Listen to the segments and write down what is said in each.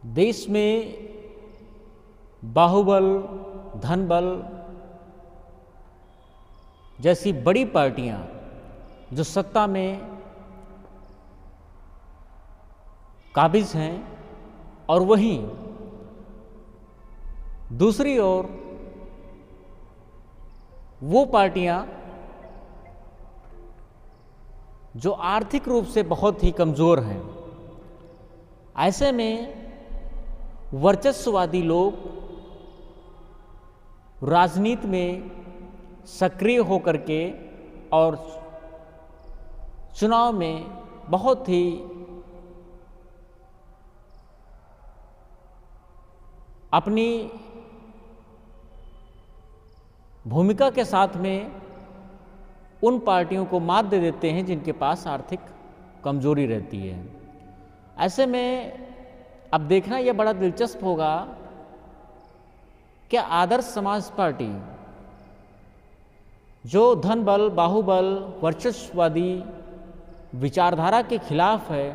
देश में बाहुबल, धनबल जैसी बड़ी पार्टियां जो सत्ता में काबिज हैं, और वहीं दूसरी ओर वो पार्टियां जो आर्थिक रूप से बहुत ही कमज़ोर हैं। ऐसे में वर्चस्ववादी लोग राजनीति में सक्रिय होकर के और चुनाव में बहुत ही अपनी भूमिका के साथ में उन पार्टियों को मात दे देते हैं जिनके पास आर्थिक कमजोरी रहती है। ऐसे में अब देखना यह बड़ा दिलचस्प होगा कि आदर्श समाज पार्टी जो धनबल, बाहुबल, वर्चस्ववादी विचारधारा के खिलाफ है,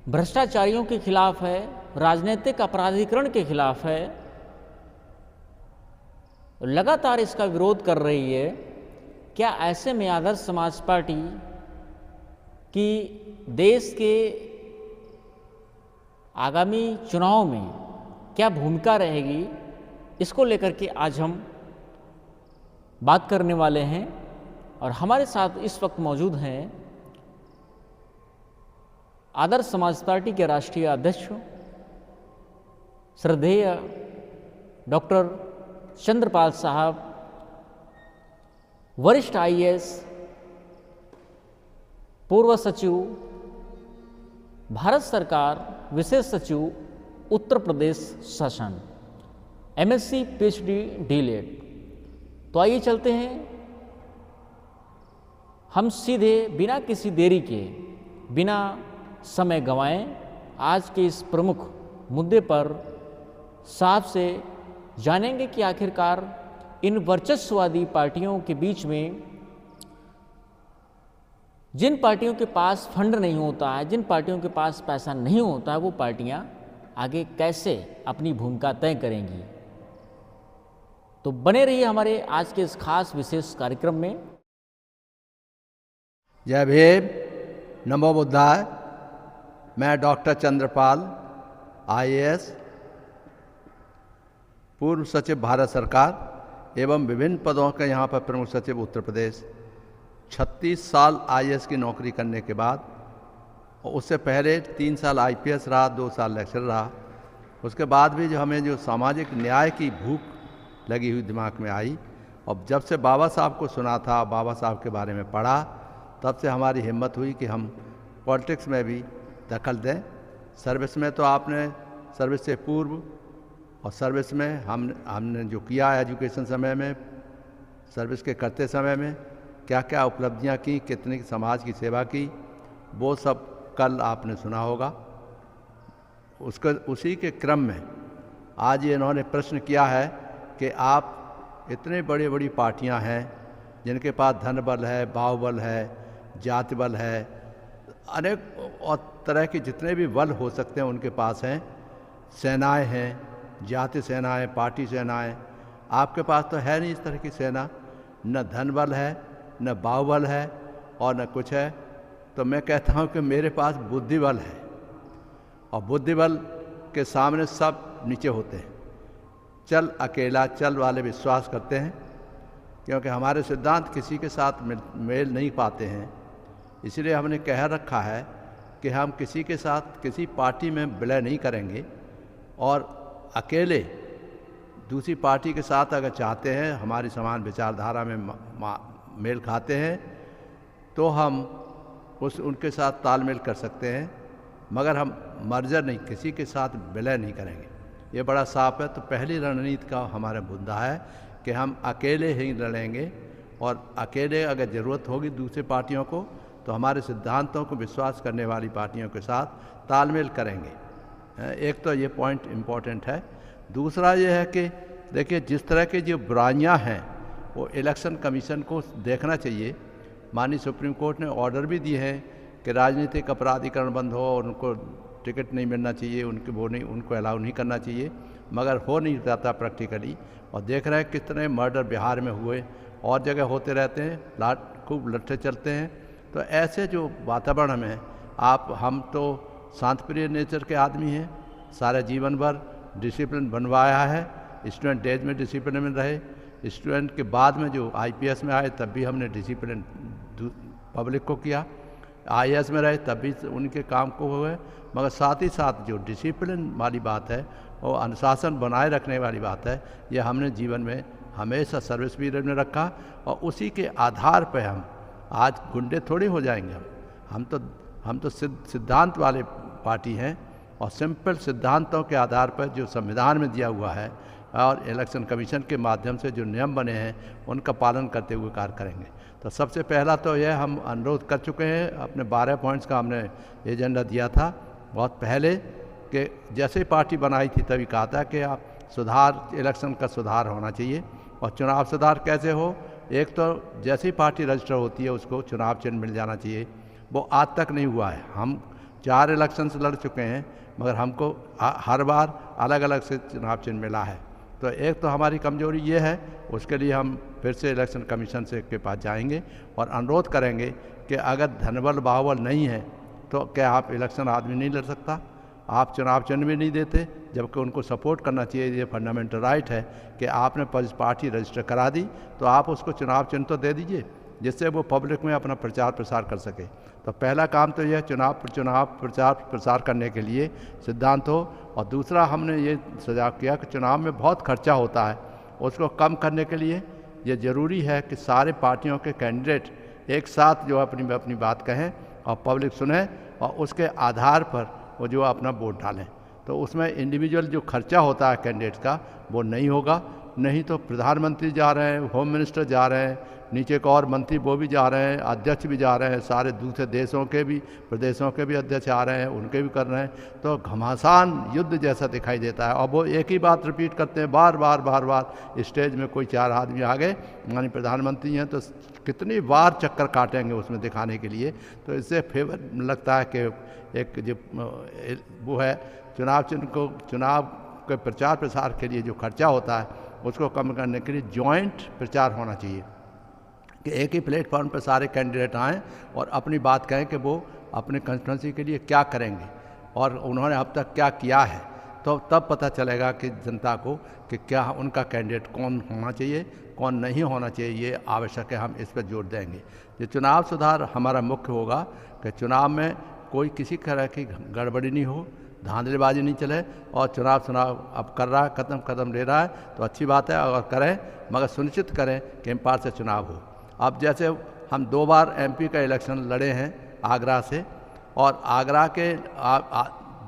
भ्रष्टाचारियों के खिलाफ है, राजनीतिक अपराधीकरण के खिलाफ है, लगातार इसका विरोध कर रही है। क्या ऐसे में आदर्श समाज पार्टी की देश के आगामी चुनाव में क्या भूमिका रहेगी, इसको लेकर के आज हम बात करने वाले हैं। और हमारे साथ इस वक्त मौजूद हैं आदर्श समाज पार्टी के राष्ट्रीय अध्यक्ष श्रद्धेय डॉक्टर चंद्रपाल साहब, वरिष्ठ आईएएस, पूर्व सचिव, भारत सरकार विशेष सचिव, उत्तर प्रदेश शासन, एमएससी, पीएचडी, डीएलएड। तो आइए चलते हैं, हम सीधे बिना किसी देरी के, बिना समय गंवाएं, आज के इस प्रमुख मुद्दे पर साहब से जानेंगे कि आखिरकार इन वर्चस्ववादी पार्टियों के बीच में, जिन पार्टियों के पास फंड नहीं होता है, जिन पार्टियों के पास पैसा नहीं होता है, वो पार्टियां आगे कैसे अपनी भूमिका तय करेंगी। तो बने रहिए हमारे आज के इस खास विशेष कार्यक्रम में। जय भीम, नमो बुद्धाय। मैं डॉक्टर चंद्रपाल, आईएएस, पूर्व सचिव भारत सरकार एवं विभिन्न पदों के यहाँ पर प्रमुख सचिव उत्तर प्रदेश, 36 साल आईएएस की नौकरी करने के बाद, और उससे पहले 3 साल आईपीएस रहा, 2 साल लेक्चर रहा। उसके बाद भी जो हमें जो सामाजिक न्याय की भूख लगी हुई दिमाग में आई, और जब से बाबा साहब को सुना था, बाबा साहब के बारे में पढ़ा, तब से हमारी हिम्मत हुई कि हम पॉलिटिक्स में भी दखल दें। सर्विस में तो आपने सर्विस से पूर्व और सर्विस में हमने जो किया एजुकेशन समय में, सर्विस के करते समय में क्या क्या उपलब्धियां की, कितनी समाज की सेवा की, वो सब कल आपने सुना होगा। उसी के क्रम में आज ये इन्होंने प्रश्न किया है कि आप इतने बड़ी बड़ी पार्टियां हैं जिनके पास धन बल है, बाहुबल है, जाति बल है, अनेक और तरह के जितने भी बल हो सकते हैं उनके पास हैं, सेनाएं हैं, जाति सेनाएं, पार्टी सेनाएं। आपके पास तो है नहीं इस तरह की सेना, न धन बल है, न बाहुबल है और न कुछ है। तो मैं कहता हूं कि मेरे पास बुद्धि बल है, और बुद्धि बल के सामने सब नीचे होते हैं। चल अकेला चल वाले विश्वास करते हैं, क्योंकि हमारे सिद्धांत किसी के साथ मेल नहीं पाते हैं। इसलिए हमने कह रखा है कि हम किसी के साथ, किसी पार्टी में विलय नहीं करेंगे, और अकेले दूसरी पार्टी के साथ अगर चाहते हैं, हमारी समान विचारधारा में मेल खाते हैं, तो हम उनके साथ तालमेल कर सकते हैं, मगर हम मर्जर नहीं, किसी के साथ विलय नहीं करेंगे। ये बड़ा साफ है। तो पहली रणनीति का हमारा मुद्दा है कि हम अकेले ही लड़ेंगे, और अकेले अगर ज़रूरत होगी दूसरी पार्टियों को, तो हमारे सिद्धांतों को विश्वास करने वाली पार्टियों के साथ तालमेल करेंगे। एक तो ये पॉइंट इम्पॉर्टेंट है। दूसरा ये है कि देखिए, जिस तरह की जो बुराइयां हैं वो इलेक्शन कमीशन को देखना चाहिए। माननीय सुप्रीम कोर्ट ने ऑर्डर भी दिए हैं कि राजनीतिक अपराधीकरण बंद हो और उनको टिकट नहीं मिलना चाहिए, उनके वो नहीं, उनको अलाउ नहीं करना चाहिए, मगर हो नहीं जाता प्रैक्टिकली। और देख रहे हैं कितने मर्डर बिहार में हुए, और जगह होते रहते हैं, खूब लट्ठे चलते हैं। तो ऐसे जो वातावरण में हम तो शांतिप्रिय नेचर के आदमी हैं, सारे जीवन भर डिसिप्लिन बनवाया है, स्टूडेंट डेज में डिसिप्लिन में रहे, स्टूडेंट के बाद में जो IPS में आए तब भी हमने डिसिप्लिन पब्लिक को किया, IAS में रहे तब भी उनके काम को हुए, मगर साथ ही साथ जो डिसिप्लिन वाली बात है और अनुशासन बनाए रखने वाली बात है, ये हमने जीवन में हमेशा सर्विस पीरियड में रखा। और उसी के आधार पर हम आज गुंडे थोड़े हो जाएंगे। हम तो सिद्धांत वाले पार्टी हैं, और सिंपल सिद्धांतों के आधार पर जो संविधान में दिया हुआ है और इलेक्शन कमीशन के माध्यम से जो नियम बने हैं उनका पालन करते हुए कार्य करेंगे। तो सबसे पहला तो यह हम अनुरोध कर चुके हैं, अपने 12 पॉइंट्स का हमने एजेंडा दिया था बहुत पहले, कि जैसे ही पार्टी बनाई थी तभी कहा था कि आप सुधार, इलेक्शन का सुधार होना चाहिए। और चुनाव सुधार कैसे हो, एक तो जैसे ही पार्टी रजिस्टर होती है उसको चुनाव चिन्ह मिल जाना चाहिए, वो आज तक नहीं हुआ है। हम 4 इलेक्शंस लड़ चुके हैं, मगर हमको हर बार अलग अलग से चुनाव चिन्ह मिला है। तो एक तो हमारी कमजोरी ये है, उसके लिए हम फिर से इलेक्शन कमीशन से के पास जाएंगे और अनुरोध करेंगे कि अगर धनबल बाहुबल नहीं है तो क्या आप इलेक्शन आदमी नहीं लड़ सकता, आप चुनाव चिन्ह भी नहीं देते, जबकि उनको सपोर्ट करना चाहिए। ये फंडामेंटल राइट है कि आपने पार्टी रजिस्टर करा दी तो आप उसको चुनाव चिन्ह तो दे दीजिए, जिससे वो पब्लिक में अपना प्रचार प्रसार कर सके। तो पहला काम तो यह चुनाव प्रचार प्रसार करने के लिए सिद्धांत हो। और दूसरा हमने ये सुझाव किया कि चुनाव में बहुत खर्चा होता है, उसको कम करने के लिए ये ज़रूरी है कि सारे पार्टियों के कैंडिडेट एक साथ जो अपनी बात कहें और पब्लिक सुने, और उसके आधार पर वो जो अपना वोट डालें। तो उसमें इंडिविजुअल जो खर्चा होता है कैंडिडेट का वो नहीं होगा। नहीं तो प्रधानमंत्री जा रहे हैं, होम मिनिस्टर जा रहे हैं, नीचे को और मंत्री वो भी जा रहे हैं, अध्यक्ष भी जा रहे हैं, सारे दूसरे देशों के भी प्रदेशों के भी अध्यक्ष आ रहे हैं, उनके भी कर रहे हैं। तो घमासान युद्ध जैसा दिखाई देता है, और वो एक ही बात रिपीट करते हैं बार बार। स्टेज में कोई 4 आदमी आ गए, यानी प्रधानमंत्री हैं, तो कितनी बार चक्कर काटेंगे उसमें दिखाने के लिए। तो इससे फेवर लगता है कि एक जो वो है चुनाव चिन्ह को, चुनाव के प्रचार प्रसार के लिए जो खर्चा होता है उसको कम करने के लिए जॉइंट प्रचार होना चाहिए, कि एक ही प्लेटफॉर्म पर सारे कैंडिडेट आएँ और अपनी बात कहें कि वो अपने कंस्टिट्यूंसी के लिए क्या करेंगे और उन्होंने अब तक क्या किया है। तो तब पता चलेगा कि जनता को कि क्या उनका कैंडिडेट कौन होना चाहिए, कौन नहीं होना चाहिए, ये आवश्यक है। हम इस पर जोर देंगे। ये चुनाव सुधार हमारा मुख्य होगा कि चुनाव में कोई किसी तरह की गड़बड़ी नहीं हो, धांधलीबाजी नहीं चले, और चुनाव अब कर रहा है, कदम ले रहा है तो अच्छी बात है, अगर करें, मगर सुनिश्चित करें कि इम्पायर से चुनाव हो। अब जैसे हम 2 बार MP का इलेक्शन लड़े हैं आगरा से, और आगरा के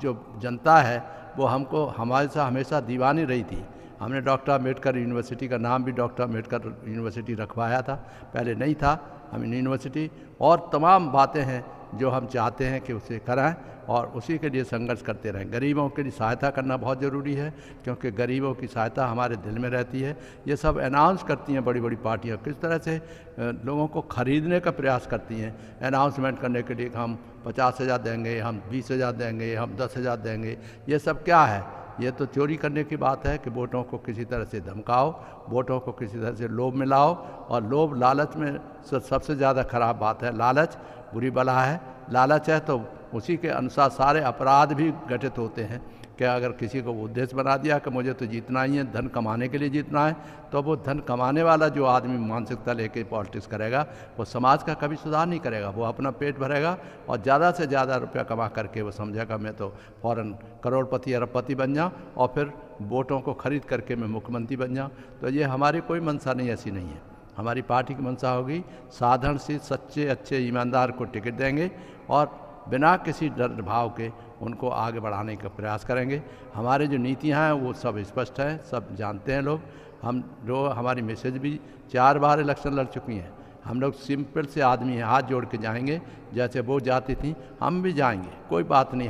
जो जनता है वो हमको हमारे साथ हमेशा दीवानी रही थी। हमने डॉक्टर अम्बेडकर यूनिवर्सिटी का नाम भी डॉक्टर अम्बेडकर यूनिवर्सिटी रखवाया था, पहले नहीं था हम यूनिवर्सिटी। और तमाम बातें हैं जो हम चाहते हैं कि उसे कराएं और उसी के लिए संघर्ष करते रहें। गरीबों के लिए सहायता करना बहुत ज़रूरी है, क्योंकि गरीबों की सहायता हमारे दिल में रहती है। ये सब अनाउंस करती हैं बड़ी बड़ी पार्टियां, किस तरह से लोगों को खरीदने का प्रयास करती हैं, अनाउंसमेंट करने के लिए हम 50,000 देंगे, हम 20,000 देंगे, हम 10,000 देंगे। ये सब क्या है? ये तो चोरी करने की बात है कि वोटों को किसी तरह से धमकाओ, वोटों को किसी तरह से लोभ में लाओ। और लोभ लालच में सबसे ज़्यादा खराब बात है, लालच बुरी बला है। लालच है तो उसी के अनुसार सारे अपराध भी घटित होते हैं। कि अगर किसी को उद्देश्य बना दिया कि मुझे तो जीतना ही है, धन कमाने के लिए जीतना है, तो वो धन कमाने वाला जो आदमी मानसिकता लेके पॉलिटिक्स करेगा वो समाज का कभी सुधार नहीं करेगा। वो अपना पेट भरेगा और ज़्यादा से ज़्यादा रुपया कमा करके वो समझेगा मैं तो फ़ौरन करोड़पति अरबपति बन जाऊँ और फिर वोटों को खरीद करके मैं मुख्यमंत्री बन जाऊँ। तो ये हमारी कोई मंशा नहीं, ऐसी नहीं है। हमारी पार्टी की मंशा होगी साधारण सी सच्चे अच्छे ईमानदार को टिकट देंगे और बिना किसी डर भाव के उनको आगे बढ़ाने का प्रयास करेंगे। हमारे जो नीतियाँ हैं वो सब स्पष्ट हैं, सब जानते हैं लोग। हम जो हमारी मैसेज भी 4 बार इलेक्शन लड़ चुकी हैं। हम लोग सिंपल से आदमी हैं, हाथ जोड़ के जाएंगे। जैसे वो जाती थी हम भी जाएंगे, कोई बात नहीं,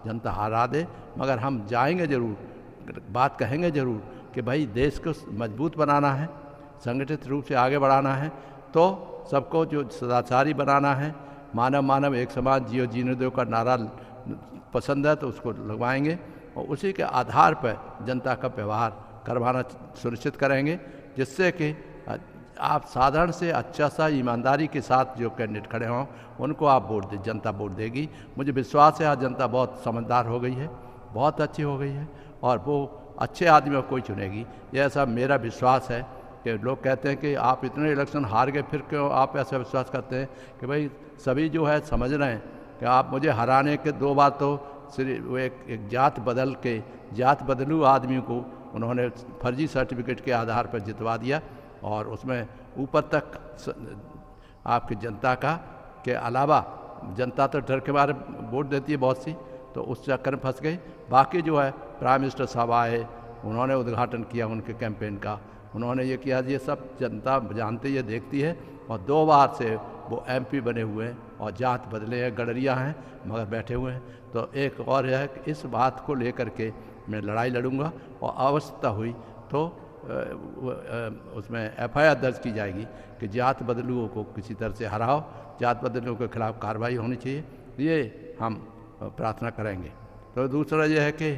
जनता हारा दे मगर हम जाएंगे ज़रूर, बात कहेंगे ज़रूर कि भाई देश को मजबूत बनाना है, संगठित रूप से आगे बढ़ाना है, तो सबको जो सदाचारी बनाना है, मानव मानव एक समाज जियो जीने दो का नारा पसंद है तो उसको लगवाएंगे और उसी के आधार पर जनता का व्यवहार करवाना सुनिश्चित करेंगे, जिससे कि आप साधारण से अच्छा सा ईमानदारी के साथ जो कैंडिडेट खड़े हों उनको आप वोट दे, जनता वोट देगी। मुझे विश्वास है आज जनता बहुत समझदार हो गई है, बहुत अच्छी हो गई है और वो अच्छे आदमियों को कोई चुनेगी, ये ऐसा मेरा विश्वास है। कि लोग कहते हैं कि आप इतने इलेक्शन हार गए, फिर क्यों आप ऐसा विश्वास करते हैं कि भाई सभी जो है समझ रहे हैं कि आप मुझे हराने के 2 बार तो सिर्फ वो एक जात बदल के जात बदलू आदमी को उन्होंने फर्जी सर्टिफिकेट के आधार पर जितवा दिया और उसमें ऊपर तक आपकी जनता का के अलावा जनता तो डर के मारे वोट देती है बहुत सी, तो उस चक्कर में फंस गई। बाकी जो है प्राइम मिनिस्टर साहब आए, उन्होंने उद्घाटन किया उनके कैंपेन का, उन्होंने ये किया, ये सब जनता जानती है, देखती है और 2 बार से वो एमपी बने हुए हैं और जात बदले हैं, गडरिया हैं मगर बैठे हुए हैं। तो एक और है कि इस बात को लेकर के मैं लड़ाई लड़ूंगा और आवश्यकता हुई तो उसमें एफआईआर दर्ज की जाएगी कि जात बदलुओं को किसी तरह से हराओ, जात बदलुओं के खिलाफ कार्रवाई होनी चाहिए, ये हम प्रार्थना करेंगे। तो दूसरा ये है कि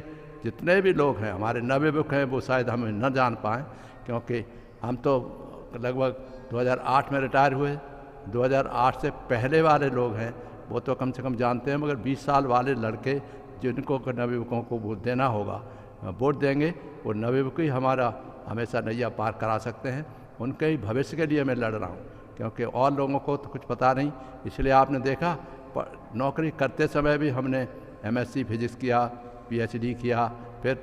जितने भी लोग हैं हमारे नवयुवक हैं वो शायद हमें न जान पाएँ, क्योंकि हम तो लगभग 2008 में रिटायर हुए, 2008 से पहले वाले लोग हैं वो तो कम से कम जानते हैं, मगर 20 साल वाले लड़के जिनको नवयुवकों को वोट देना होगा, वोट देंगे, वो नवयुवक ही हमारा हमेशा नैया पार करा सकते हैं। उनके ही भविष्य के लिए मैं लड़ रहा हूँ, क्योंकि और लोगों को तो कुछ पता नहीं। इसलिए आपने देखा नौकरी करते समय भी हमने एमएससी फिजिक्स किया, पीएचडी किया, फिर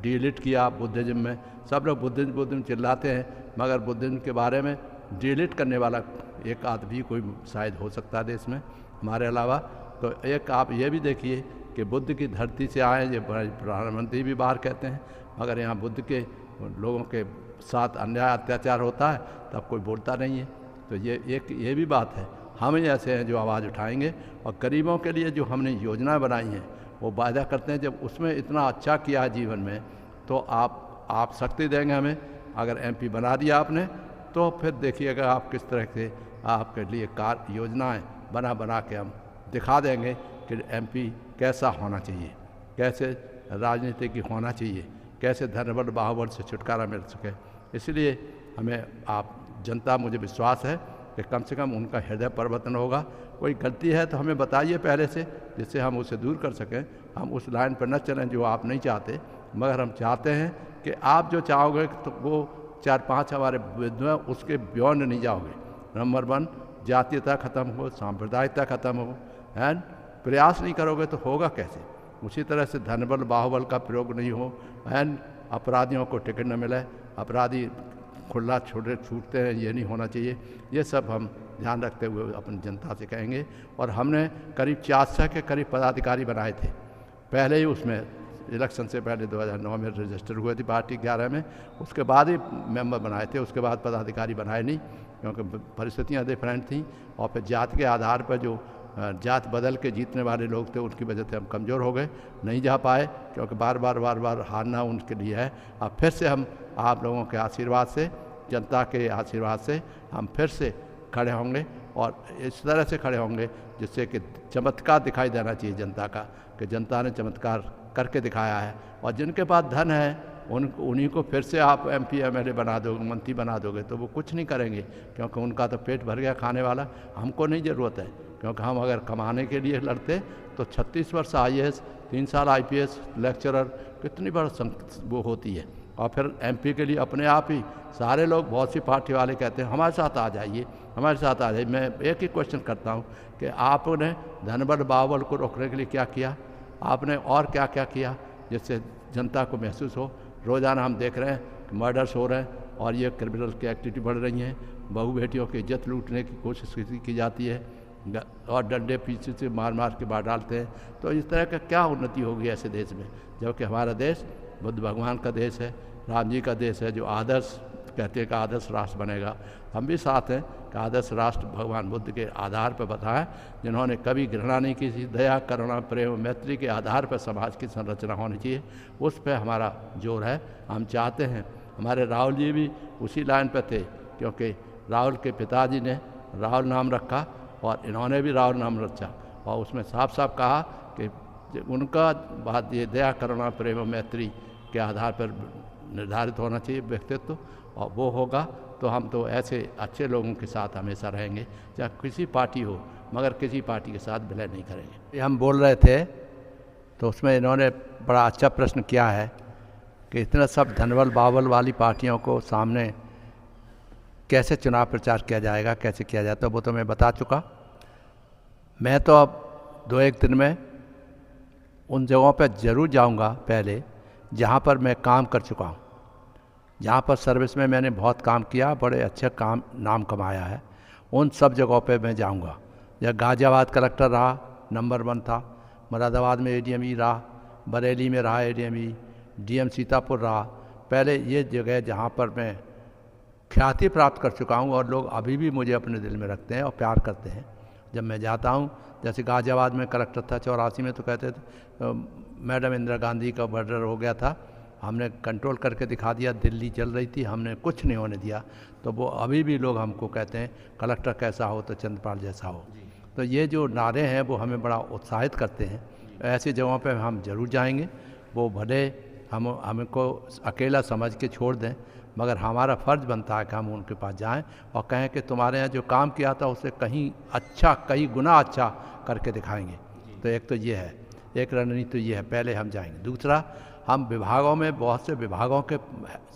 डीलिट किया बुद्धिज्म में। सब लोग बुद्धिज्म चिल्लाते हैं, मगर बुद्धिज्म के बारे में डीलिट करने वाला एक आदमी कोई शायद हो सकता है देश में हमारे अलावा। तो एक आप ये भी देखिए कि बुद्ध की धरती से आए, ये प्रधानमंत्री भी बाहर कहते हैं, मगर यहाँ बुद्ध के लोगों के साथ अन्याय अत्याचार होता है तब कोई बोलता नहीं है। तो ये भी बात है, हम ही ऐसे हैं जो आवाज़ उठाएंगे और गरीबों के लिए जो हमने योजना बनाई हैं वो वायदा करते हैं, जब उसमें इतना अच्छा किया है जीवन में तो आप शक्ति देंगे हमें। अगर एमपी बना दिया आपने तो फिर देखिएगा आप किस तरह से आपके लिए योजनाएं बना के हम दिखा देंगे कि एमपी कैसा होना चाहिए, कैसे राजनीति की होना चाहिए, कैसे धनबल बाहुबल से छुटकारा मिल सके। इसलिए हमें आप जनता, मुझे विश्वास है कि कम से कम उनका हृदय परिवर्तन होगा। कोई गलती है तो हमें बताइए पहले से, जिससे हम उसे दूर कर सकें। हम उस लाइन पर न चलें जो आप नहीं चाहते, मगर हम चाहते हैं कि आप जो चाहोगे तो वो 4-5 हमारे विद्वान उसके बियॉन्ड नहीं जाओगे। नंबर 1 जातीयता खत्म हो, सांप्रदायिकता खत्म हो, एंड प्रयास नहीं करोगे तो होगा कैसे। उसी तरह से धनबल बाहुबल का प्रयोग नहीं हो, एंड अपराधियों को टिकट न मिले, अपराधी खुला छूटते हैं, ये नहीं होना चाहिए। ये सब हम ध्यान रखते हुए अपनी जनता से कहेंगे। और हमने करीब 400 के करीब पदाधिकारी बनाए थे पहले ही, उसमें इलेक्शन से पहले 2009 में रजिस्टर हुए थी पार्टी 11 में, उसके बाद ही मेंबर बनाए थे, उसके बाद पदाधिकारी बनाए नहीं, क्योंकि परिस्थितियाँ डिफरेंट थीं। और फिर जात के आधार पर जो जात बदल के जीतने वाले लोग थे उनकी वजह से हम कमज़ोर हो गए, नहीं जा पाए, क्योंकि बार बार हारना उनके लिए है। अब फिर से हम आप लोगों के आशीर्वाद से, जनता के आशीर्वाद से हम फिर से खड़े होंगे और इस तरह से खड़े होंगे जिससे कि चमत्कार दिखाई देना चाहिए जनता का, कि जनता ने चमत्कार करके दिखाया है। और जिनके पास धन है उन्हीं को फिर से आप एमपी एमएलए बना दोगे, मंत्री बना दोगे, तो वो कुछ नहीं करेंगे, क्योंकि उनका तो पेट भर गया खाने वाला। हमको नहीं ज़रूरत है, क्योंकि हम अगर कमाने के लिए लड़ते तो 36 वर्ष IAS, 3 साल IPS लेक्चरर, कितनी बड़ा वो होती है। और फिर एमपी के लिए अपने आप ही सारे लोग, बहुत सी पार्टी वाले कहते हैं हमारे साथ आ जाइए, हमारे साथ आ जाइए। मैं एक ही क्वेश्चन करता हूँ कि आपने धनबल बाहुबल को रोकने के लिए क्या किया, आपने और क्या क्या किया जिससे जनता को महसूस हो। रोज़ाना हम देख रहे हैं कि मर्डर्स हो रहे हैं और ये क्रिमिनल की एक्टिविटी बढ़ रही हैं, बहू बेटियों की इज्जत लूटने की कोशिश की जाती है और डंडे पीछे से मार के मार डालते हैं। तो इस तरह का क्या उन्नति होगी ऐसे देश में, जबकि हमारा देश बुद्ध भगवान का देश है, राम जी का देश है, जो आदर्श कहते हैं कि आदर्श राष्ट्र बनेगा। हम भी साथ हैं कि आदर्श राष्ट्र भगवान बुद्ध के आधार पर बताएं, जिन्होंने कभी घृणा नहीं की, दया करुणा प्रेम मैत्री के आधार पर समाज की संरचना होनी चाहिए, उस पर हमारा जोर है। हम चाहते हैं, हमारे राहुल जी भी उसी लाइन पर थे, क्योंकि राहुल के पिताजी ने राहुल नाम रखा और इन्होंने भी राहुल नाम रचा, और उसमें साफ साफ कहा कि उनका बात ये दया करुणा प्रेम और मैत्री के आधार पर निर्धारित होना चाहिए व्यक्तित्व, और वो होगा तो हम तो ऐसे अच्छे लोगों के साथ हमेशा रहेंगे, चाहे किसी पार्टी हो, मगर किसी पार्टी के साथ विलय नहीं करेंगे। ये हम बोल रहे थे तो उसमें इन्होंने बड़ा अच्छा प्रश्न किया है कि इतना सब धनबल बावल वाली पार्टियों को सामने कैसे चुनाव प्रचार किया जाएगा, कैसे किया जाता है, वो तो मैं बता चुका। मैं तो अब 2-1 दिन में उन जगहों पर ज़रूर जाऊंगा पहले जहाँ पर मैं काम कर चुका हूँ, जहाँ पर सर्विस में मैंने बहुत काम किया, बड़े अच्छे काम नाम कमाया है, उन सब जगहों पे मैं जाऊंगा। जब गाज़ियाबाद कलेक्टर रहा, नंबर 1 था, मुरादाबाद में एडीएमई रहा, बरेली में रहा एडीएमई, डीएम सीतापुर रहा। पहले ये जगह जहाँ पर मैं ख्याति प्राप्त कर चुका हूँ और लोग अभी भी मुझे अपने दिल में रखते हैं और प्यार करते हैं। जब मैं जाता हूँ, जैसे गाज़ियाबाद में कलेक्टर था 84 में, तो कहते थे मैडम इंदिरा गांधी का मर्डर हो गया था, हमने कंट्रोल करके दिखा दिया, दिल्ली जल रही थी, हमने कुछ नहीं होने दिया। तो वो अभी भी लोग हमको कहते हैं कलेक्टर कैसा हो तो चंद्रपाल जैसा हो। तो ये जो नारे हैं वो हमें बड़ा उत्साहित करते हैं। ऐसी जगहों पे हम ज़रूर जाएंगे, वो भले हमको अकेला समझ के छोड़ दें, मगर हमारा फ़र्ज़ बनता है कि हम उनके पास जाएं और कहें कि तुम्हारे यहाँ जो काम किया था उससे कहीं अच्छा, कई गुना अच्छा करके दिखाएंगे। तो एक तो ये है, एक रणनीति तो ये है, पहले हम जाएंगे। दूसरा, हम विभागों में बहुत से विभागों के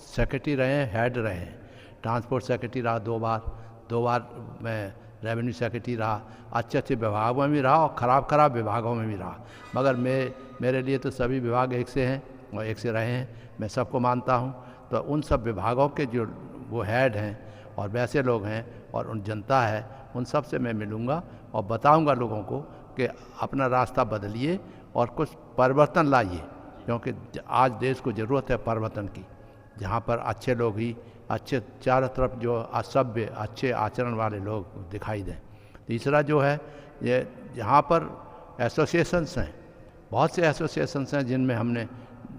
सेक्रेटरी रहे हैं, हेड रहे हैं। ट्रांसपोर्ट सेक्रेटरी रहा 2 बार मैं रेवेन्यू सेक्रेटरी रहा, अच्छे अच्छे विभागों में भी रहा और ख़राब विभागों में भी रहा। मगर मेरे लिए तो सभी विभाग एक से हैं और एक से रहे हैं, मैं सबको मानता हूँ। तो उन सब विभागों के जो वो हेड हैं और वैसे लोग हैं और उन जनता है, उन सब से मैं मिलूँगा और बताऊँगा लोगों को कि अपना रास्ता बदलिए और कुछ परिवर्तन लाइए, क्योंकि आज देश को ज़रूरत है परिवर्तन की, जहाँ पर अच्छे लोग ही अच्छे, चारों तरफ जो असभ्य अच्छे आचरण वाले लोग दिखाई दें। तीसरा जो है, ये जहाँ पर एसोसिएशंस हैं, बहुत से एसोसिएशंस हैं जिनमें हमने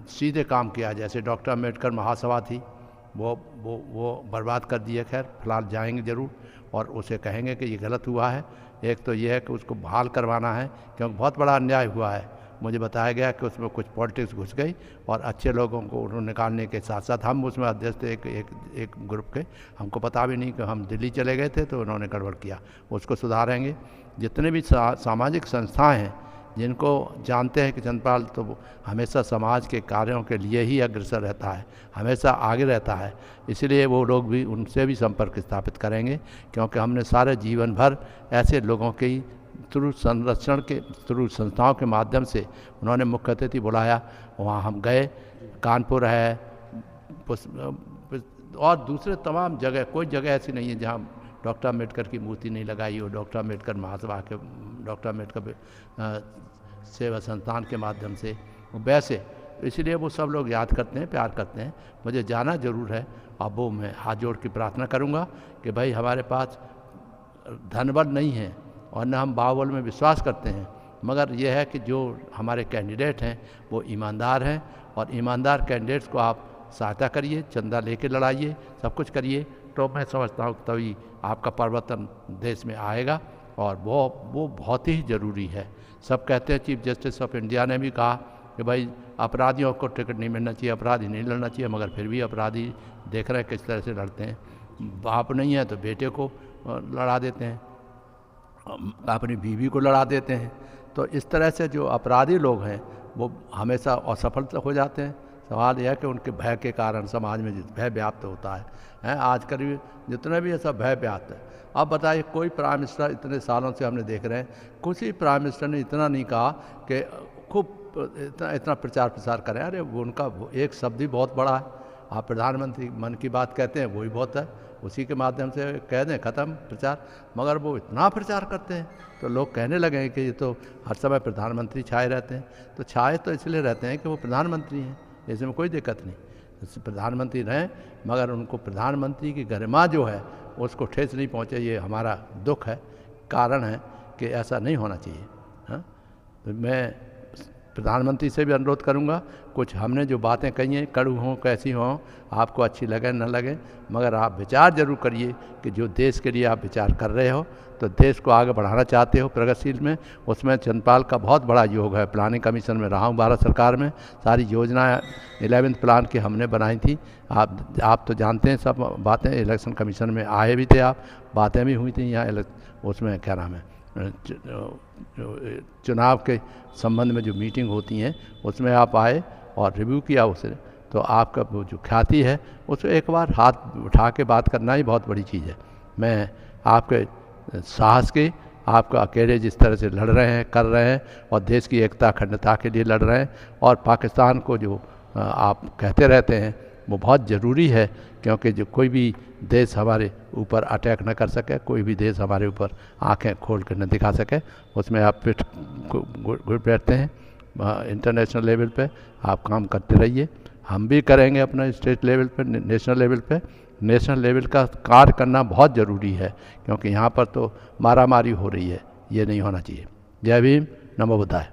सीधे काम किया, जैसे डॉक्टर अम्बेडकर महासभा थी, वो बर्बाद कर दिए। खैर फिलहाल जाएंगे ज़रूर और उसे कहेंगे कि ये गलत हुआ है। एक तो ये है कि उसको बहाल करवाना है, क्योंकि बहुत बड़ा अन्याय हुआ है। मुझे बताया गया कि उसमें कुछ पॉलिटिक्स घुस गई और अच्छे लोगों को उन्होंने निकालने के साथ साथ हम उसमें अध्यक्ष थे एक ग्रुप के, हमको पता भी नहीं कि हम दिल्ली चले गए थे, तो उन्होंने गड़बड़ किया। उसको सुधारेंगे। जितने भी सामाजिक संस्थाएं हैं जिनको जानते हैं कि चंद्रपाल तो हमेशा समाज के कार्यों के लिए ही अग्रसर रहता है, हमेशा आगे रहता है, इसलिए वो लोग भी उनसे भी संपर्क स्थापित करेंगे, क्योंकि हमने सारे जीवन भर ऐसे लोगों के ही थ्रू संरक्षण के थ्रू संस्थाओं के माध्यम से उन्होंने मुख्य अतिथि बुलाया, वहाँ हम गए। कानपुर है और दूसरे तमाम जगह, कोई जगह ऐसी नहीं है जहाँ डॉक्टर अम्बेडकर की मूर्ति नहीं लगाई हो। डॉक्टर अम्बेडकर महासभा के, डॉक्टर अम्बेडकर सेवा संस्थान के माध्यम से वैसे, इसलिए वो सब लोग याद करते हैं, प्यार करते हैं। मुझे जाना ज़रूर है। अब वो मैं हाथ जोड़ के प्रार्थना करूँगा कि भाई हमारे पास धनबल नहीं है और न हम बाहुबल में विश्वास करते हैं, मगर यह है कि जो हमारे कैंडिडेट हैं वो ईमानदार हैं और ईमानदार कैंडिडेट्स को आप सहायता करिए, चंदा लेके लड़ाइए, सब कुछ करिए, तो मैं समझता हूँ तभी आपका परिवर्तन देश में आएगा और वो बहुत ही ज़रूरी है। सब कहते हैं, चीफ जस्टिस ऑफ इंडिया ने भी कहा कि भाई अपराधियों को टिकट नहीं मिलना चाहिए, अपराधी नहीं लड़ना चाहिए, मगर फिर भी अपराधी देख रहे हैं किस तरह से लड़ते हैं। बाप नहीं है तो बेटे को लड़ा देते हैं, अपनी बीवी को लड़ा देते हैं। तो इस तरह से जो अपराधी लोग हैं वो हमेशा असफल हो जाते हैं। सवाल यह है कि उनके भय के कारण समाज में भय व्याप्त होता है। आज करीब जितने भी ऐसा भय व्याप्त है। अब बताइए, कोई प्राइम मिनिस्टर इतने सालों से हमने देख रहे हैं, किसी प्राइम मिनिस्टर ने इतना नहीं कहा कि खूब इतना प्रचार प्रसार करें। अरे वो उनका एक शब्द ही बहुत बड़ा है। आप प्रधानमंत्री मन की बात कहते हैं, वो ही बहुत है, उसी के माध्यम से कह दें ख़त्म प्रचार। मगर वो इतना प्रचार करते हैं तो लोग कहने लगे कि ये तो हर समय प्रधानमंत्री छाए रहते हैं। तो छाए तो इसलिए रहते हैं कि वो प्रधानमंत्री हैं, इसमें कोई दिक्कत नहीं, प्रधानमंत्री रहें, मगर उनको प्रधानमंत्री की गरिमा जो है उसको ठेस नहीं पहुँचे। ये हमारा दुख है, कारण है कि ऐसा नहीं होना चाहिए। हाँ, तो मैं प्रधानमंत्री से भी अनुरोध करूंगा, कुछ हमने जो बातें कही हैं, कड़ू हों कैसी हों, आपको अच्छी लगे न लगे, मगर आप विचार जरूर करिए कि जो देश के लिए आप विचार कर रहे हो तो देश को आगे बढ़ाना चाहते हो प्रगतिशील में, उसमें चंद्रपाल का बहुत बड़ा योग है। प्लानिंग कमीशन में रहा हूँ भारत सरकार में, सारी योजनाएं 11th प्लान की हमने बनाई थी। आप तो जानते हैं सब बातें, इलेक्शन कमीशन में आए भी थे आप, बातें भी हुई थी यहाँ उसमें क्या नाम है चुनाव के संबंध में जो मीटिंग होती हैं उसमें आप आए और रिव्यू किया उसे, तो आपका वो जो ख्याति है उसको एक बार हाथ उठा के बात करना ही बहुत बड़ी चीज़ है। मैं आपके साहस की, आपका अकेले जिस तरह से लड़ रहे हैं, कर रहे हैं और देश की एकता अखंडता के लिए लड़ रहे हैं, और पाकिस्तान को जो आप कहते रहते हैं वो बहुत ज़रूरी है, क्योंकि जो कोई भी देश हमारे ऊपर अटैक न कर सके, कोई भी देश हमारे ऊपर आंखें खोल कर न दिखा सके, उसमें आप फिट घुट बैठते हैं। इंटरनेशनल लेवल पे आप काम करते रहिए, हम भी करेंगे अपना स्टेट लेवल पे, नेशनल लेवल पे। नेशनल लेवल का कार्य करना बहुत ज़रूरी है, क्योंकि यहाँ पर तो मारामारी हो रही है, ये नहीं होना चाहिए। जय भीम, नमो बुद्धाय।